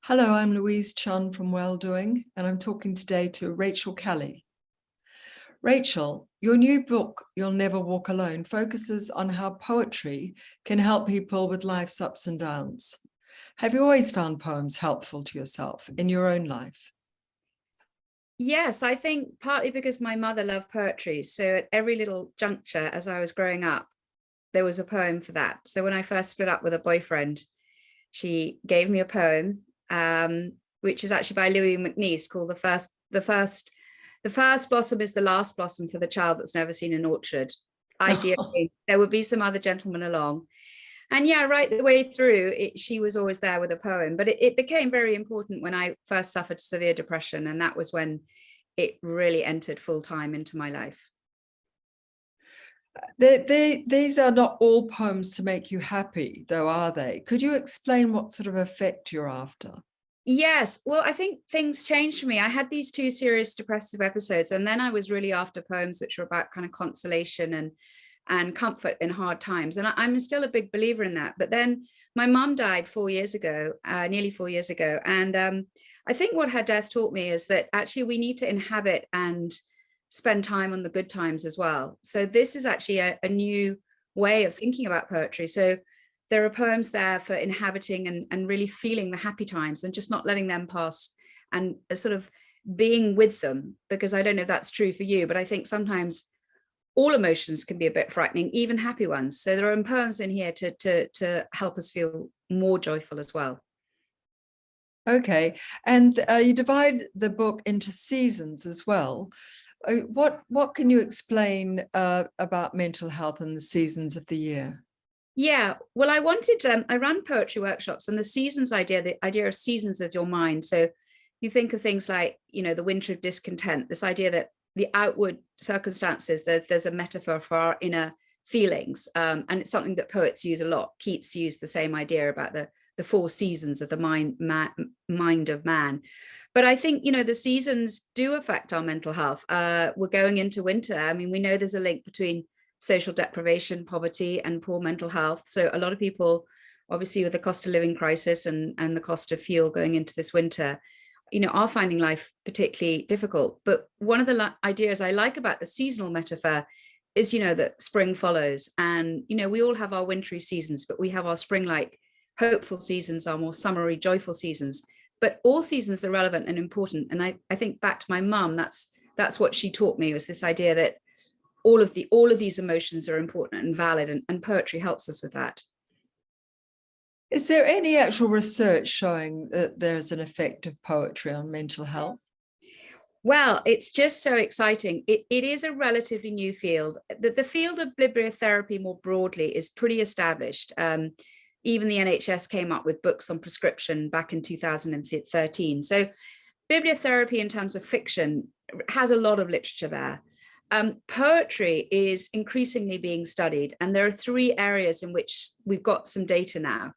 Hello, I'm Louise Chun from Welldoing, and I'm talking today to Rachel Kelly. Rachel, your new book, You'll Never Walk Alone, focuses on how poetry can help people with life's ups and downs. Have you always found poems helpful to yourself in your own life? Yes, I think partly because my mother loved poetry. So at every little juncture as I was growing up, there was a poem for that. So when I first split up with a boyfriend, she gave me a poem, which is actually by Louis MacNeice, called the first blossom is the last blossom for the child that's never seen an orchard. Ideally, there would be some other gentleman along. And yeah, right the way through it, she was always there with a poem. But it became very important when I first suffered severe depression. And that was when it really entered full time into my life. These are not all poems to make you happy, though, are they? Could you explain what sort of effect you're after? Yes, well, I think things changed for me. I had these two serious depressive episodes, and then I was really after poems which were about kind of consolation and comfort in hard times. And I'm still a big believer in that. But then my mum died 4 years ago, nearly 4 years ago. And I think what her death taught me is that actually we need to inhabit and spend time on the good times as well. So this is actually a new way of thinking about poetry. So there are poems there for inhabiting and really feeling the happy times and just not letting them pass and sort of being with them, because I don't know if that's true for you, but I think sometimes all emotions can be a bit frightening, even happy ones. So there are poems in here to help us feel more joyful as well. Okay, and you divide the book into seasons as well. What can you explain about mental health and the seasons of the year? Yeah, well, I ran poetry workshops, and the idea of seasons of your mind. So you think of things like, the winter of discontent, this idea that the outward circumstances, there's a metaphor for our inner feelings. And it's something that poets use a lot. Keats used the same idea about the four seasons of the mind of man. But I think, the seasons do affect our mental health. We're going into winter. I mean, we know there's a link between social deprivation, poverty, and poor mental health. So a lot of people, obviously with the cost of living crisis and the cost of fuel going into this winter, are finding life particularly difficult. But one of the ideas I like about the seasonal metaphor is, that spring follows. And, we all have our wintry seasons, but we have our spring-like hopeful seasons, our more summery, joyful seasons. But all seasons are relevant and important. And I think back to my mum, that's what she taught me, was this idea that all of these emotions are important and valid, and poetry helps us with that. Is there any actual research showing that there's an effect of poetry on mental health? Well, it's just so exciting. It is a relatively new field. The field of bibliotherapy more broadly is pretty established. Even the NHS came up with books on prescription back in 2013. So bibliotherapy in terms of fiction has a lot of literature there. Poetry is increasingly being studied, and there are three areas in which we've got some data now.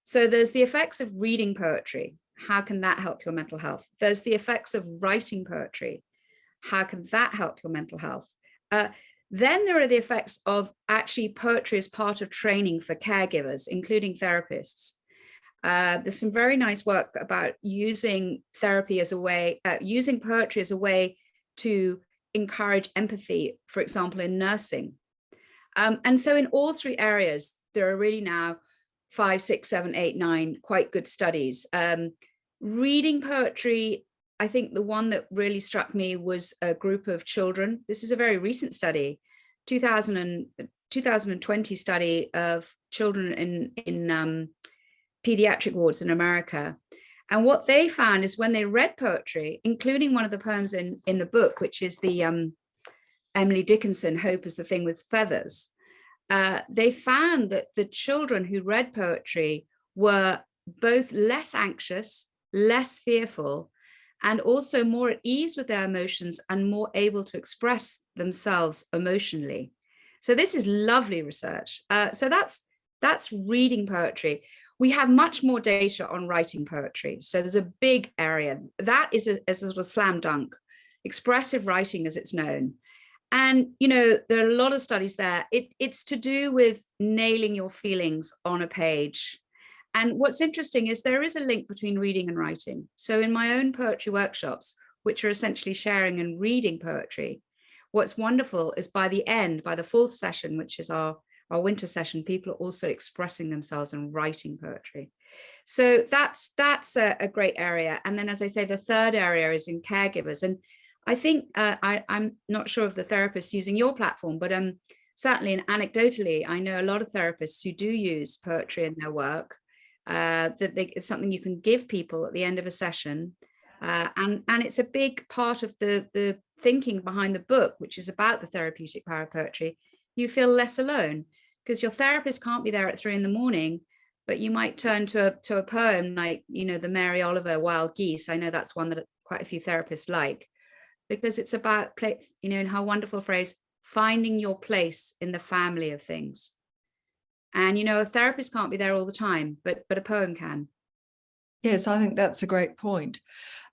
So there's the effects of reading poetry. How can that help your mental health? There's the effects of writing poetry. How can that help your mental health? Then there are the effects of actually poetry as part of training for caregivers, including therapists. There's some very nice work about using therapy as a way, using poetry as a way to encourage empathy, for example, in nursing. And so in all three areas, there are really now 5, 6, 7, 8, 9 quite good studies. Reading poetry, I think the one that really struck me was a group of children. This is a very recent study, 2020 study of children in pediatric wards in America. And what they found is when they read poetry, including one of the poems in the book, which is the Emily Dickinson, Hope is the Thing with Feathers, they found that the children who read poetry were both less anxious, less fearful, and also more at ease with their emotions and more able to express themselves emotionally. So this is lovely research. So that's reading poetry. We have much more data on writing poetry. So there's a big area. That is a sort of slam dunk, expressive writing as it's known. And, there are a lot of studies there. It's to do with nailing your feelings on a page And what's interesting is there is a link between reading and writing. So in my own poetry workshops, which are essentially sharing and reading poetry, what's wonderful is by the end, by the fourth session, which is our winter session, people are also expressing themselves and writing poetry. So that's a great area. And then, as I say, the third area is in caregivers. And I think I'm not sure of the therapists using your platform, but certainly and anecdotally, I know a lot of therapists who do use poetry in their work, it's something you can give people at the end of a session. And it's a big part of the thinking behind the book, which is about the therapeutic power of poetry. You feel less alone because your therapist can't be there at 3 a.m, but you might turn to a poem like, the Mary Oliver Wild Geese. I know that's one that quite a few therapists like, because it's about, in her wonderful phrase, finding your place in the family of things. And, a therapist can't be there all the time, but a poem can. Yes, I think that's a great point.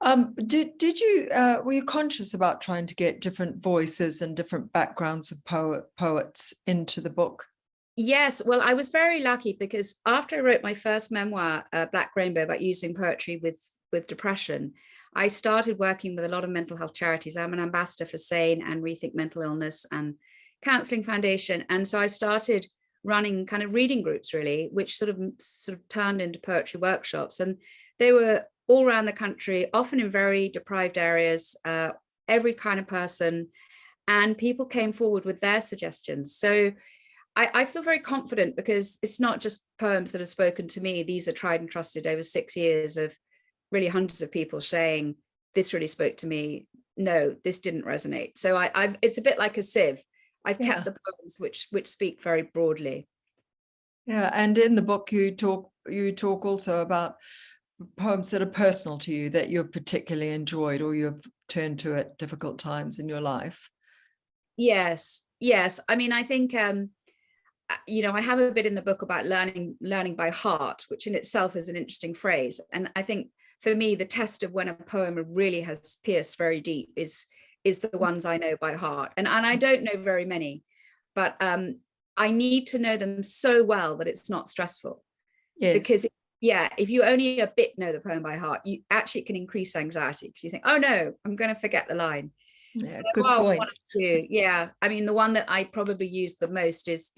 Did you were you conscious about trying to get different voices and different backgrounds of poets into the book? Yes, well, I was very lucky because after I wrote my first memoir, Black Rainbow, about using poetry with depression, I started working with a lot of mental health charities. I'm an ambassador for SANE and Rethink Mental Illness and Counselling Foundation. And so I started running kind of reading groups, really, which sort of turned into poetry workshops. And they were all around the country, often in very deprived areas, every kind of person. And people came forward with their suggestions. So I feel very confident because it's not just poems that have spoken to me. These are tried and trusted over 6 years of really hundreds of people saying, this really spoke to me. No, this didn't resonate. So it's a bit like a sieve. I've kept the poems which speak very broadly. Yeah, and in the book you talk also about poems that are personal to you, that you've particularly enjoyed or you've turned to at difficult times in your life. Yes. I mean, I think I have a bit in the book about learning by heart, which in itself is an interesting phrase. And I think for me, the test of when a poem really has pierced very deep is the ones I know by heart. And I don't know very many, but I need to know them so well that it's not stressful. Yes. Because if you only a bit know the poem by heart, you actually can increase anxiety because you think, oh no, I'm going to forget the line. Yeah, So, good point. 1 or 2. Yeah, I mean, the one that I probably use the most is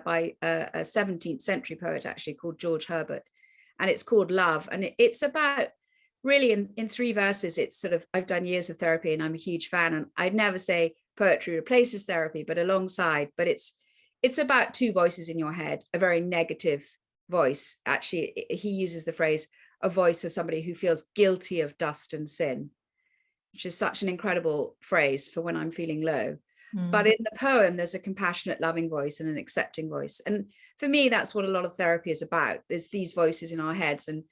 by a 17th century poet actually called George Herbert, and it's called Love. And it's about really in 3 verses. It's sort of, I've done years of therapy and I'm a huge fan, and I'd never say poetry replaces therapy, but alongside. But it's about 2 voices in your head, a very negative voice. Actually, he uses the phrase, a voice of somebody who feels guilty of dust and sin, which is such an incredible phrase for when I'm feeling low. But in the poem, there's a compassionate, loving voice and an accepting voice. And for me, that's what a lot of therapy is about, is these voices in our heads. And,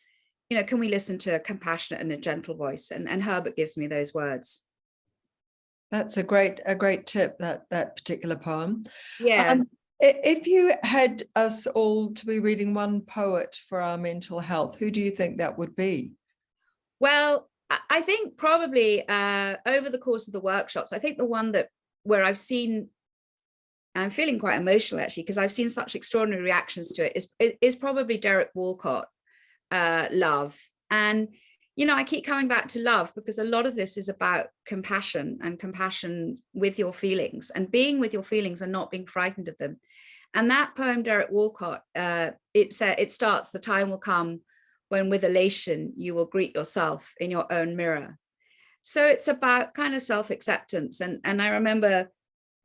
can we listen to a compassionate and a gentle voice? And Herbert gives me those words. That's a great tip, that particular poem. Yeah. If you had us all to be reading one poet for our mental health, who do you think that would be? Well, I think probably over the course of the workshops, I think the one where I've seen, I'm feeling quite emotional actually, because I've seen such extraordinary reactions to it, is probably Derek Walcott, Love. And, I keep coming back to love because a lot of this is about compassion and compassion with your feelings and being with your feelings and not being frightened of them. And that poem, Derek Walcott, it starts, the time will come when with elation you will greet yourself in your own mirror. So it's about kind of self-acceptance. And I remember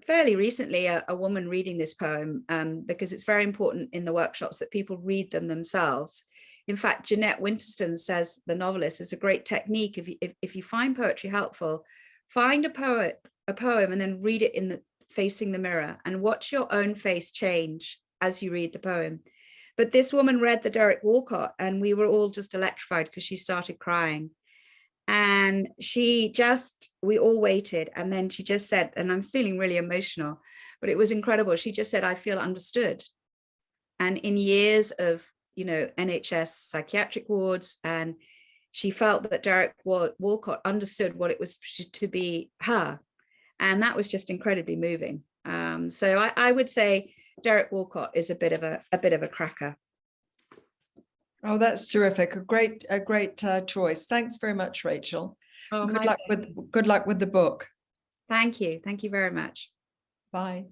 fairly recently a woman reading this poem because it's very important in the workshops that people read them themselves. In fact, Jeanette Winterston says, the novelist, is a great technique. If you find poetry helpful, find a poem and then read it facing the mirror and watch your own face change as you read the poem. But this woman read the Derek Walcott and we were all just electrified because she started crying. And we all waited. And then she just said, and I'm feeling really emotional, but it was incredible. She just said, I feel understood. And in years of, NHS psychiatric wards, and she felt that Derek Walcott understood what it was to be her. And that was just incredibly moving. So I would say Derek Walcott is a bit of a cracker. Oh, that's terrific. A great choice. Thanks very much, Rachel. Oh, Good luck with the book. Thank you. Thank you very much. Bye.